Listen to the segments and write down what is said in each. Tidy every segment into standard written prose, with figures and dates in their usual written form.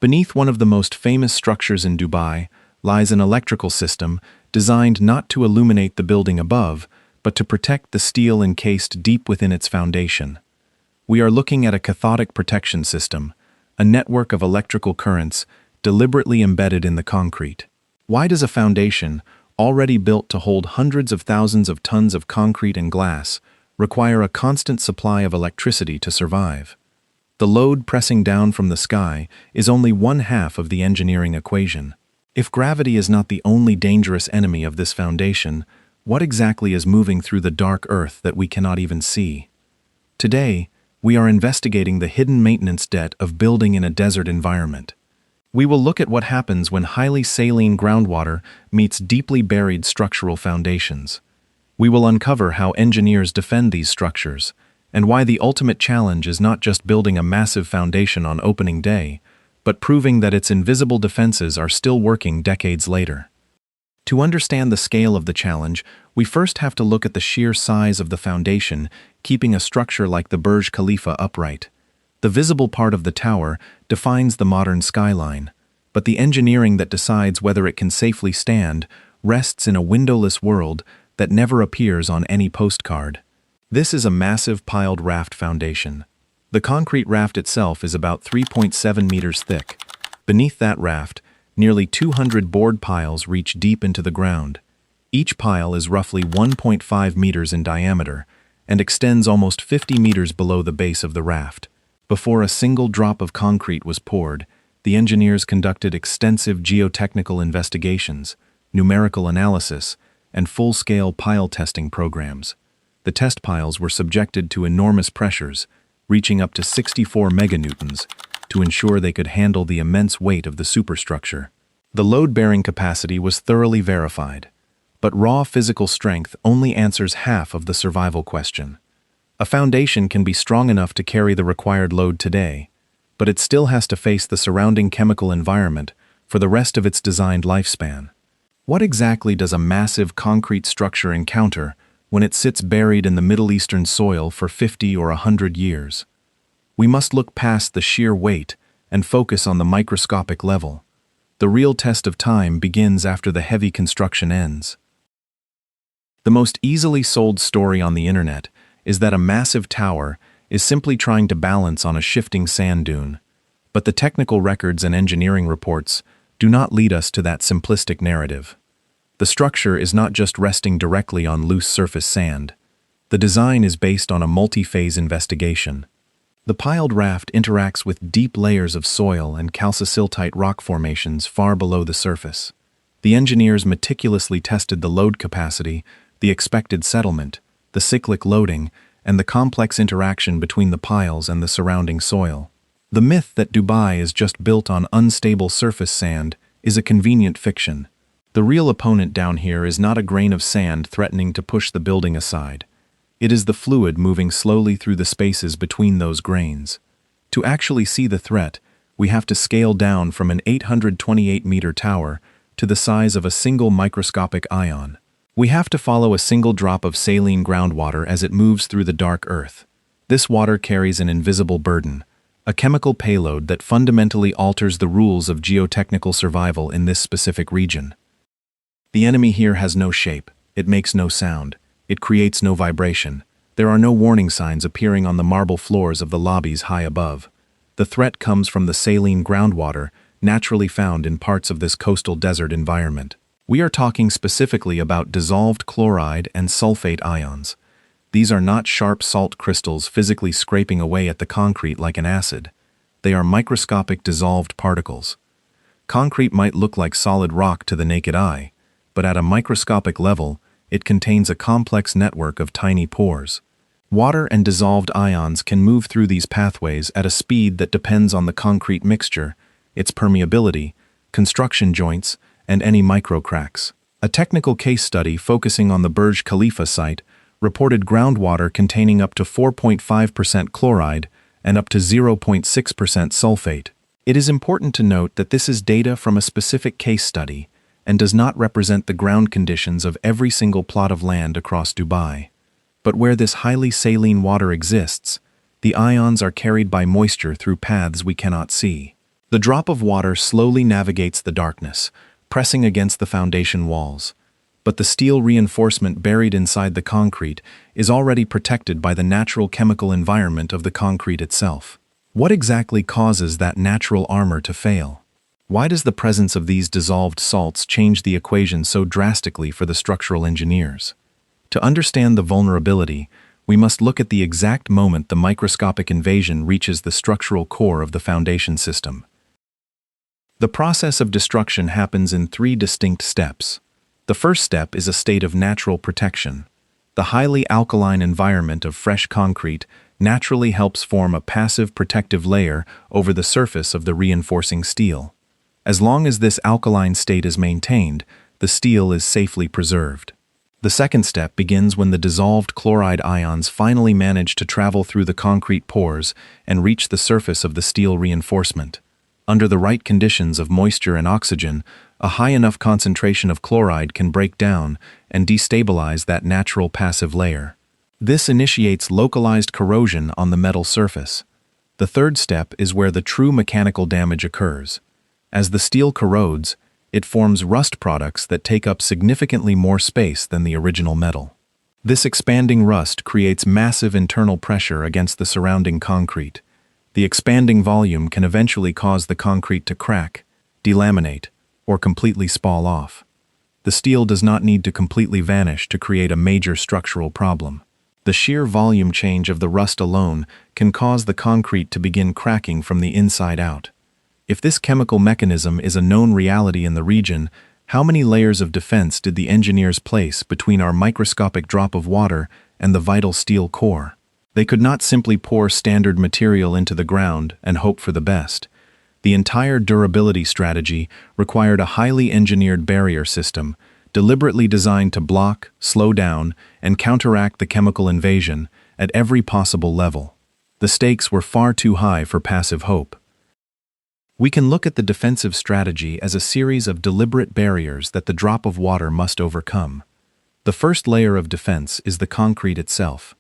Beneath one of the most famous structures in Dubai lies an electrical system designed not to illuminate the building above, but to protect the steel encased deep within its foundation. We are looking at a Cathodic Protection System, a network of electrical currents deliberately embedded in the concrete. Why does a foundation, already built to hold hundreds of thousands of tons of concrete and glass, require a constant supply of electricity to survive? The load pressing down from the sky is only one half of the engineering equation. If gravity is not the only dangerous enemy of this foundation, what exactly is moving through the dark earth that we cannot even see? Today, we are investigating the hidden maintenance debt of building in a desert environment. We will look at what happens when highly saline groundwater meets deeply buried structural foundations. We will uncover how engineers defend these structures, and why the ultimate challenge is not just building a massive foundation on opening day, but proving that its invisible defenses are still working decades later. To understand the scale of the challenge, we first have to look at the sheer size of the foundation, keeping a structure like the Burj Khalifa upright. The visible part of the tower defines the modern skyline, but the engineering that decides whether it can safely stand rests in a windowless world that never appears on any postcard. This is a massive piled raft foundation. The concrete raft itself is about 3.7 meters thick. Beneath that raft, nearly 200 board piles reach deep into the ground. Each pile is roughly 1.5 meters in diameter and extends almost 50 meters below the base of the raft. Before a single drop of concrete was poured, the engineers conducted extensive geotechnical investigations, numerical analysis, and full-scale pile testing programs. The test piles were subjected to enormous pressures, reaching up to 64 meganewtons, to ensure they could handle the immense weight of the superstructure. The load-bearing capacity was thoroughly verified, but raw physical strength only answers half of the survival question. A foundation can be strong enough to carry the required load today, but it still has to face the surrounding chemical environment for the rest of its designed lifespan. What exactly does a massive concrete structure encounter when it sits buried in the Middle Eastern soil for 50 or 100 years? We must look past the sheer weight and focus on the microscopic level. The real test of time begins after the heavy construction ends. The most easily sold story on the internet is that a massive tower is simply trying to balance on a shifting sand dune. But the technical records and engineering reports do not lead us to that simplistic narrative. The structure is not just resting directly on loose surface sand. The design is based on a multi-phase investigation. The piled raft interacts with deep layers of soil and calciciltite rock formations far below the surface. The engineers meticulously tested the load capacity, the expected settlement, the cyclic loading, and the complex interaction between the piles and the surrounding soil. The myth that Dubai is just built on unstable surface sand is a convenient fiction. The real opponent down here is not a grain of sand threatening to push the building aside. It is the fluid moving slowly through the spaces between those grains. To actually see the threat, we have to scale down from an 828-meter tower to the size of a single microscopic ion. We have to follow a single drop of saline groundwater as it moves through the dark earth. This water carries an invisible burden, a chemical payload that fundamentally alters the rules of geotechnical survival in this specific region. The enemy here has no shape, it makes no sound, it creates no vibration. There are no warning signs appearing on the marble floors of the lobbies high above. The threat comes from the saline groundwater naturally found in parts of this coastal desert environment. We are talking specifically about dissolved chloride and sulfate ions. These are not sharp salt crystals physically scraping away at the concrete like an acid. They are microscopic dissolved particles. Concrete might look like solid rock to the naked eye, but at a microscopic level, it contains a complex network of tiny pores. Water and dissolved ions can move through these pathways at a speed that depends on the concrete mixture, its permeability, construction joints, and any microcracks. A technical case study focusing on the Burj Khalifa site reported groundwater containing up to 4.5% chloride and up to 0.6% sulfate. It is important to note that this is data from a specific case study and does not represent the ground conditions of every single plot of land across Dubai. But where this highly saline water exists, the ions are carried by moisture through paths we cannot see. The drop of water slowly navigates the darkness, pressing against the foundation walls. But the steel reinforcement buried inside the concrete is already protected by the natural chemical environment of the concrete itself. What exactly causes that natural armor to fail? Why does the presence of these dissolved salts change the equation so drastically for the structural engineers? To understand the vulnerability, we must look at the exact moment the microscopic invasion reaches the structural core of the foundation system. The process of destruction happens in 3 distinct steps. The first step is a state of natural protection. The highly alkaline environment of fresh concrete naturally helps form a passive protective layer over the surface of the reinforcing steel. As long as this alkaline state is maintained, the steel is safely preserved. The second step begins when the dissolved chloride ions finally manage to travel through the concrete pores and reach the surface of the steel reinforcement. Under the right conditions of moisture and oxygen, a high enough concentration of chloride can break down and destabilize that natural passive layer. This initiates localized corrosion on the metal surface. The third step is where the true mechanical damage occurs. As the steel corrodes, it forms rust products that take up significantly more space than the original metal. This expanding rust creates massive internal pressure against the surrounding concrete. The expanding volume can eventually cause the concrete to crack, delaminate, or completely spall off. The steel does not need to completely vanish to create a major structural problem. The sheer volume change of the rust alone can cause the concrete to begin cracking from the inside out. If this chemical mechanism is a known reality in the region, how many layers of defense did the engineers place between our microscopic drop of water and the vital steel core? They could not simply pour standard material into the ground and hope for the best. The entire durability strategy required a highly engineered barrier system, deliberately designed to block, slow down, and counteract the chemical invasion at every possible level. The stakes were far too high for passive hope. We can look at the defensive strategy as a series of deliberate barriers that the drop of water must overcome. The first layer of defense is the concrete itself.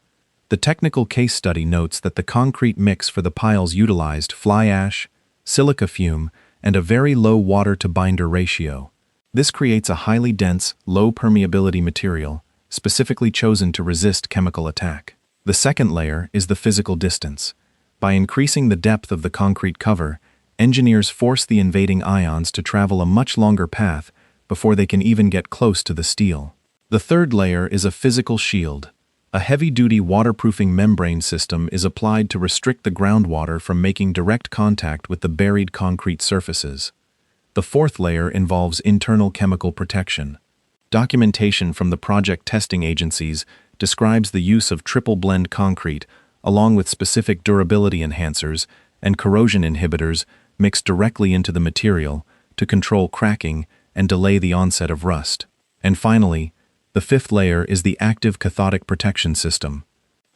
The technical case study notes that the concrete mix for the piles utilized fly ash, silica fume, and a very low water-to-binder ratio. This creates a highly dense, low-permeability material, specifically chosen to resist chemical attack. The second layer is the physical distance. By increasing the depth of the concrete cover, engineers force the invading ions to travel a much longer path before they can even get close to the steel. The third layer is a physical shield. A heavy-duty waterproofing membrane system is applied to restrict the groundwater from making direct contact with the buried concrete surfaces. The fourth layer involves internal chemical protection. Documentation from the project testing agencies describes the use of triple-blend concrete, along with specific durability enhancers and corrosion inhibitors mixed directly into the material to control cracking and delay the onset of rust. And finally, the fifth layer is the active Cathodic Protection System.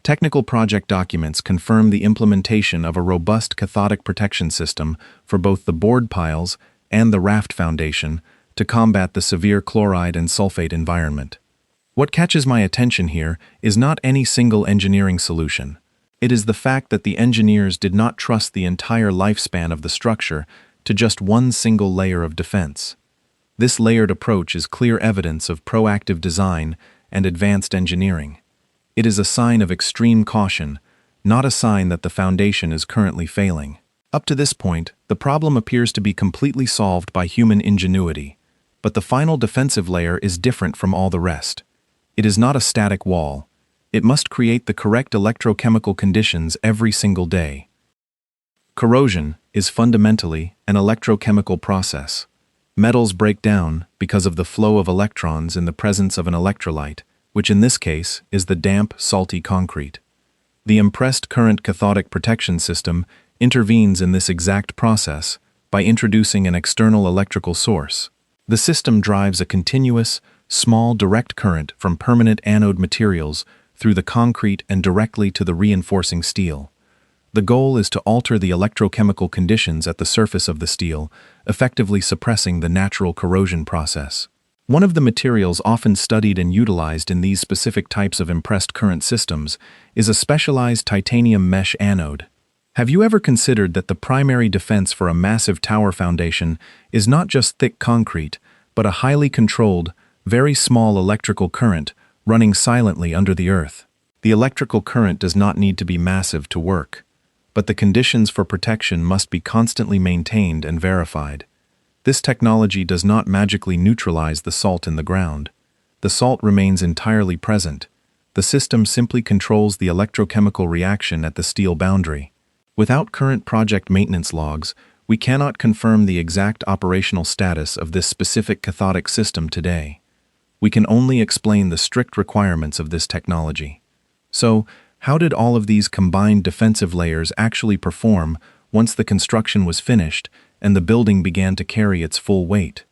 Technical project documents confirm the implementation of a robust cathodic protection system for both the board piles and the Raft foundation to combat the severe chloride and sulfate environment. What catches my attention here is not any single engineering solution. It is the fact that the engineers did not trust the entire lifespan of the structure to just one single layer of defense. This layered approach is clear evidence of proactive design and advanced engineering. It is a sign of extreme caution, not a sign that the foundation is currently failing. Up to this point, the problem appears to be completely solved by human ingenuity, but the final defensive layer is different from all the rest. It is not a static wall. It must create the correct electrochemical conditions every single day. Corrosion is fundamentally an electrochemical process. Metals break down because of the flow of electrons in the presence of an electrolyte, which in this case is the damp, salty concrete. The impressed current cathodic protection system intervenes in this exact process by introducing an external electrical source. The system drives a continuous, small direct current from permanent anode materials through the concrete and directly to the reinforcing steel. The goal is to alter the electrochemical conditions at the surface of the steel, effectively suppressing the natural corrosion process. One of the materials often studied and utilized in these specific types of impressed current systems is a specialized titanium mesh anode. Have you ever considered that the primary defense for a massive tower foundation is not just thick concrete, but a highly controlled, very small electrical current running silently under the earth? The electrical current does not need to be massive to work, but the conditions for protection must be constantly maintained and verified. This technology does not magically neutralize the salt in the ground. The salt remains entirely present. The system simply controls the electrochemical reaction at the steel boundary. Without current project maintenance logs, we cannot confirm the exact operational status of this specific cathodic system today. We can only explain the strict requirements of this technology. So, how did all of these combined defensive layers actually perform once the construction was finished and the building began to carry its full weight?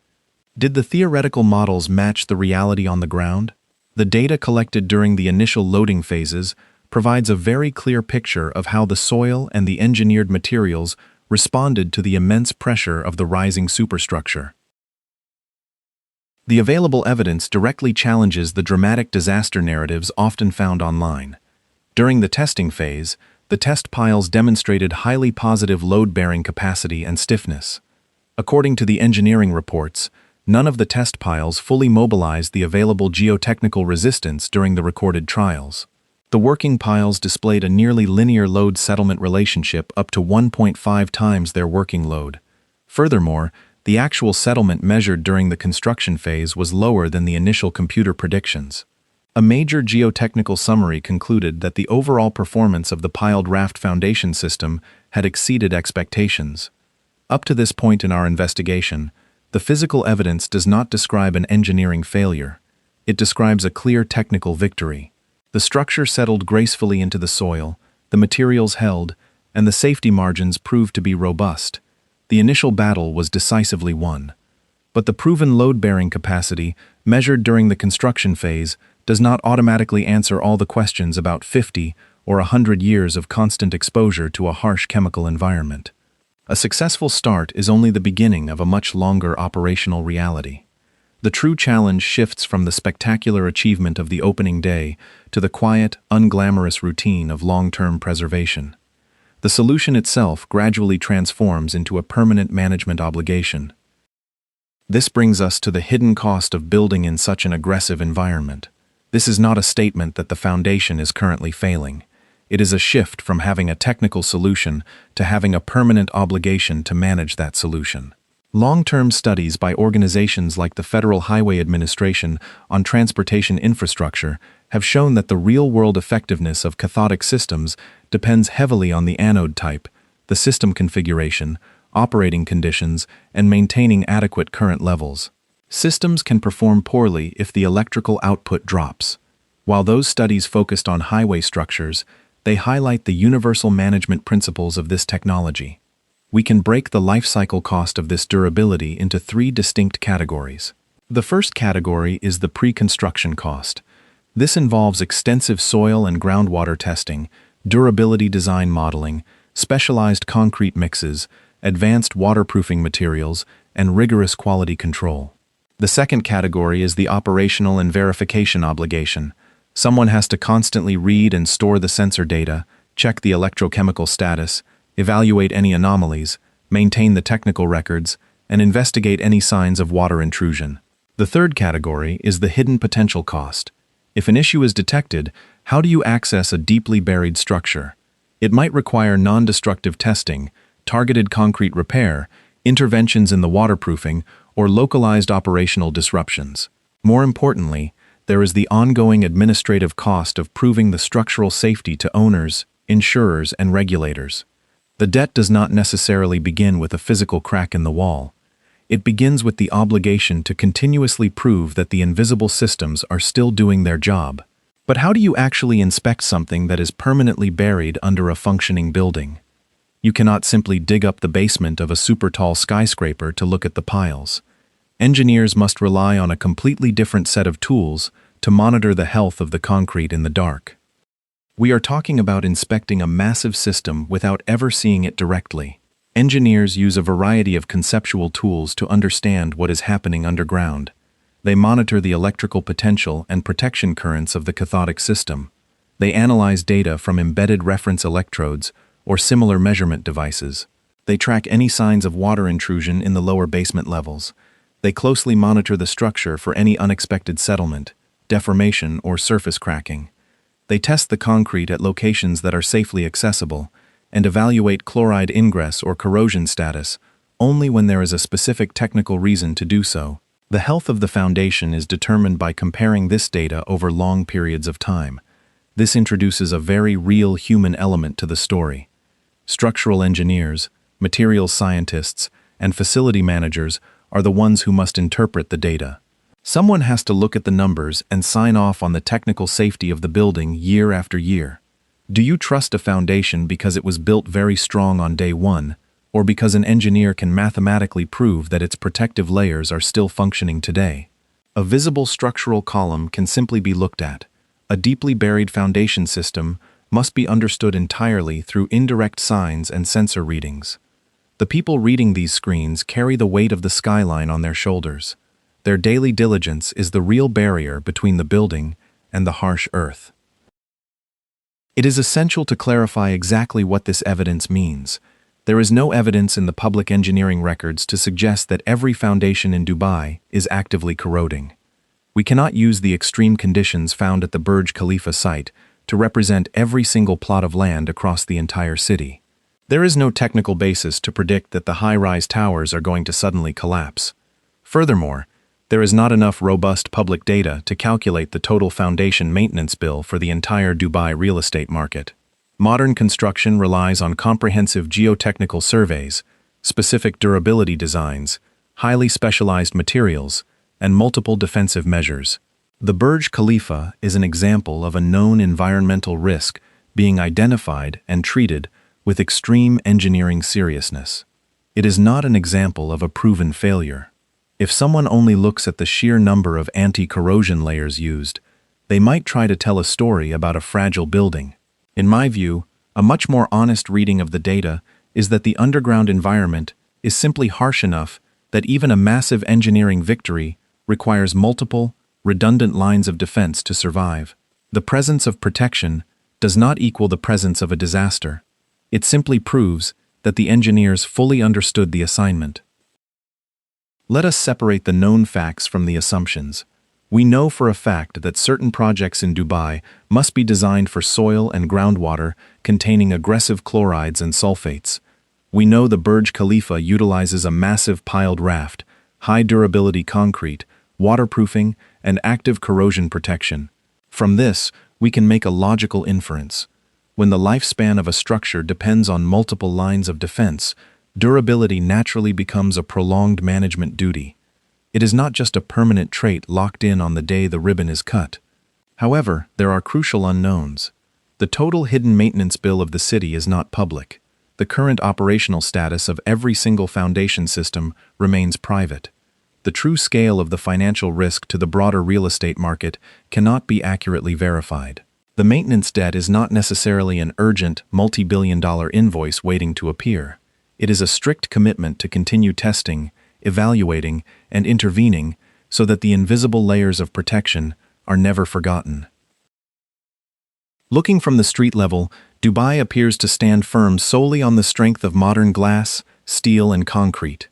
Did the theoretical models match the reality on the ground? The data collected during the initial loading phases provides a very clear picture of how the soil and the engineered materials responded to the immense pressure of the rising superstructure. The available evidence directly challenges the dramatic disaster narratives often found online. During the testing phase, the test piles demonstrated highly positive load-bearing capacity and stiffness. According to the engineering reports, none of the test piles fully mobilized the available geotechnical resistance during the recorded trials. The working piles displayed a nearly linear load settlement relationship up to 1.5 times their working load. Furthermore, the actual settlement measured during the construction phase was lower than the initial computer predictions. A major geotechnical summary concluded that the overall performance of the piled raft foundation system had exceeded expectations. Up to this point in our investigation, the physical evidence does not describe an engineering failure. It describes a clear technical victory. The structure settled gracefully into the soil, the materials held, and the safety margins proved to be robust. The initial battle was decisively won. But the proven load-bearing capacity, measured during the construction phase, does not automatically answer all the questions about 50 or 100 years of constant exposure to a harsh chemical environment. A successful start is only the beginning of a much longer operational reality. The true challenge shifts from the spectacular achievement of the opening day to the quiet, unglamorous routine of long-term preservation. The solution itself gradually transforms into a permanent management obligation. This brings us to the hidden cost of building in such an aggressive environment. This is not a statement that the foundation is currently failing. It is a shift from having a technical solution to having a permanent obligation to manage that solution. Long-term studies by organizations like the Federal Highway Administration on transportation infrastructure have shown that the real-world effectiveness of cathodic systems depends heavily on the anode type, the system configuration, operating conditions, and maintaining adequate current levels. Systems can perform poorly if the electrical output drops. While those studies focused on highway structures, they highlight the universal management principles of this technology. We can break the life cycle cost of this durability into three distinct categories. The first category is the pre-construction cost. This involves extensive soil and groundwater testing, durability design modeling, specialized concrete mixes, advanced waterproofing materials, and rigorous quality control. The second category is the operational and verification obligation. Someone has to constantly read and store the sensor data, check the electrochemical status, evaluate any anomalies, maintain the technical records, and investigate any signs of water intrusion. The third category is the hidden potential cost. If an issue is detected, how do you access a deeply buried structure? It might require non-destructive testing, targeted concrete repair, interventions in the waterproofing, or localized operational disruptions. More importantly, there is the ongoing administrative cost of proving the structural safety to owners, insurers, and regulators. The debt does not necessarily begin with a physical crack in the wall. It begins with the obligation to continuously prove that the invisible systems are still doing their job. But how do you actually inspect something that is permanently buried under a functioning building? You cannot simply dig up the basement of a super-tall skyscraper to look at the piles. Engineers must rely on a completely different set of tools to monitor the health of the concrete in the dark. We are talking about inspecting a massive system without ever seeing it directly. Engineers use a variety of conceptual tools to understand what is happening underground. They monitor the electrical potential and protection currents of the cathodic system. They analyze data from embedded reference electrodes or similar measurement devices. They track any signs of water intrusion in the lower basement levels. They closely monitor the structure for any unexpected settlement, deformation, or surface cracking. They test the concrete at locations that are safely accessible and evaluate chloride ingress or corrosion status only when there is a specific technical reason to do so. The health of the foundation is determined by comparing this data over long periods of time. This introduces a very real human element to the story. Structural engineers, materials scientists, and facility managers are the ones who must interpret the data. Someone has to look at the numbers and sign off on the technical safety of the building year after year. Do you trust a foundation because it was built very strong on day one, or because an engineer can mathematically prove that its protective layers are still functioning today? A visible structural column can simply be looked at. A deeply buried foundation system must be understood entirely through indirect signs and sensor readings. The people reading these screens carry the weight of the skyline on their shoulders. Their daily diligence is the real barrier between the building and the harsh earth. It is essential to clarify exactly what this evidence means. There is no evidence in the public engineering records to suggest that every foundation in Dubai is actively corroding. We cannot use the extreme conditions found at the Burj Khalifa site to represent every single plot of land across the entire city. There is no technical basis to predict that the high-rise towers are going to suddenly collapse. Furthermore, there is not enough robust public data to calculate the total foundation maintenance bill for the entire Dubai real estate market. Modern construction relies on comprehensive geotechnical surveys, specific durability designs, highly specialized materials, and multiple defensive measures. The Burj Khalifa is an example of a known environmental risk being identified and treated with extreme engineering seriousness. It is not an example of a proven failure. If someone only looks at the sheer number of anti-corrosion layers used, they might try to tell a story about a fragile building. In my view, a much more honest reading of the data is that the underground environment is simply harsh enough that even a massive engineering victory requires multiple, redundant lines of defense to survive. The presence of protection does not equal the presence of a disaster. It simply proves that the engineers fully understood the assignment. Let us separate the known facts from the assumptions. We know for a fact that certain projects in Dubai must be designed for soil and groundwater containing aggressive chlorides and sulfates. We know the Burj Khalifa utilizes a massive piled raft, high-durability concrete, waterproofing, and active corrosion protection. From this, we can make a logical inference. When the lifespan of a structure depends on multiple lines of defense, durability naturally becomes a prolonged management duty. It is not just a permanent trait locked in on the day the ribbon is cut. However, there are crucial unknowns. The total hidden maintenance bill of the city is not public. The current operational status of every single foundation system remains private. The true scale of the financial risk to the broader real estate market cannot be accurately verified. The maintenance debt is not necessarily an urgent, multi-billion-dollar invoice waiting to appear. It is a strict commitment to continue testing, evaluating, and intervening so that the invisible layers of protection are never forgotten. Looking from the street level, Dubai appears to stand firm solely on the strength of modern glass, steel, and concrete.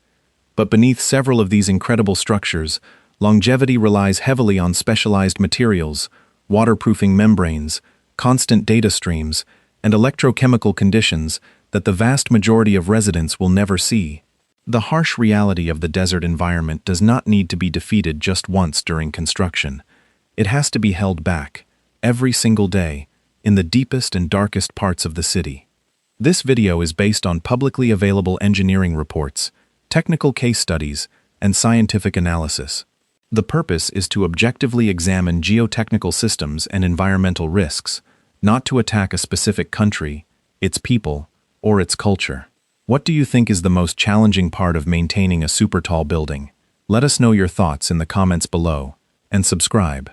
But beneath several of these incredible structures, longevity relies heavily on specialized materials, waterproofing membranes, constant data streams, and electrochemical conditions that the vast majority of residents will never see. The harsh reality of the desert environment does not need to be defeated just once during construction. It has to be held back, every single day, in the deepest and darkest parts of the city. This video is based on publicly available engineering reports, technical case studies, and scientific analysis. The purpose is to objectively examine geotechnical systems and environmental risks, not to attack a specific country, its people, or its culture. What do you think is the most challenging part of maintaining a super tall building? Let us know your thoughts in the comments below, and subscribe.